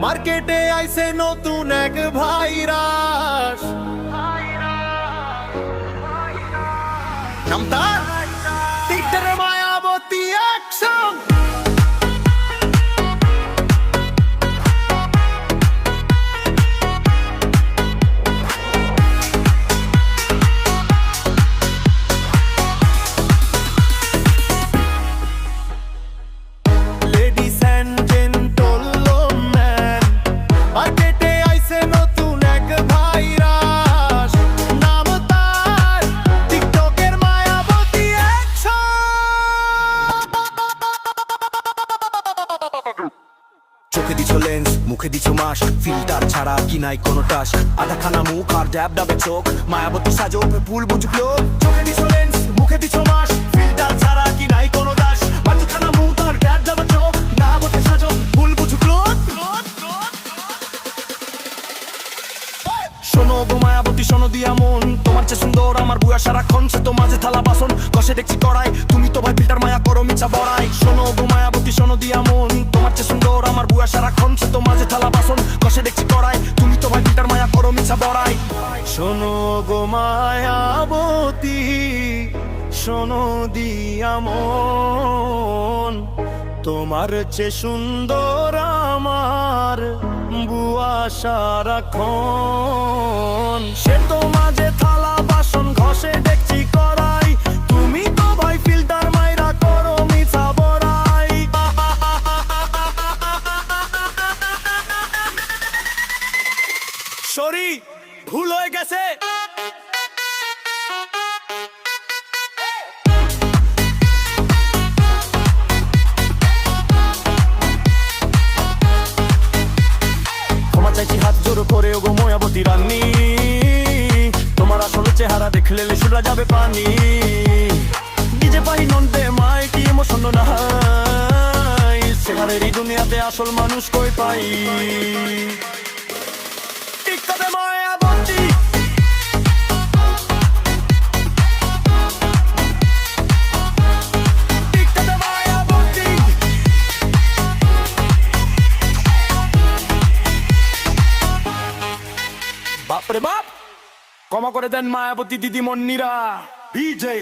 মার্কেটে আইছে নতুন এক ভাইরাস, নাম তার টিকটকের মায়াবতী অ্যাকশন। চোখে দিছো লেন্স, মুখে দিছো মাস, ফিল্টার ছাড়া কি নাই কোনো টাস। আধা খানা মুখ আর ড্যাব ডাবে চোখ, মায়াবতী সাজো ভুল বুঝলো। চোখে দিছো লেন্স, মুখে দিছো মাস, ফিল্টার ছাড়া কি নাই কোনো টাস। আধা খানা মুখ আর ড্যাব ডাবে চোখ, মায়াবতী সাজো ভুল বুঝলো। শোনো গো মায়াবতী, শোনো দিয়া মন, তোমার চেয়ে সুন্দর আমার বুয়া সারাক্ষণ। সে তো মাঝে থালা বাসন কষে দেখছি কড়াই, তুমি তো ভাই ফিল্টার মায়া করো মিছা বড়াই। শোনো গো মায়াবতী, শোনো দিয়া মন, তোমার চেয়ে সুন্দর আমার বুয়া সারাক্ষণ। সে তো মাঝে থালা বাসন কষে দেখছি কড়াই, তুমি তো ভাই ফিল্টার মায়া করো মিছা বড়াই। শোনো গো মায়াবতী, শোনো দিয়া মন, তোমার চেয়ে সুন্দর আমার বুয়া সারাক্ষণ। সে তো মাঝে থালা বাসন ঘষে দেখছি কড়াই, তুমি তো ভাই ফিল্টার মাইরা করো মিছা বড়াই। সরি, ভুল হয়ে গেছে। চাইছি হাত জোর করে ওগো মায়াবতী রানী, তোমার আসল চেহারা দেখলে লিশুরা যাবে পানি। নিজে পাই নন্দে মায় কি ইমোশন নাই, চেহারের এই দুনিয়াতে আসল মানুষ কই পাই। টিকটকে মায়াবতী, টিকটকে মায়াবতী। বাপরে বাপ, ক্ষমা করে দেন মায়াবতী দিদি মন্নিরা। বিজয়।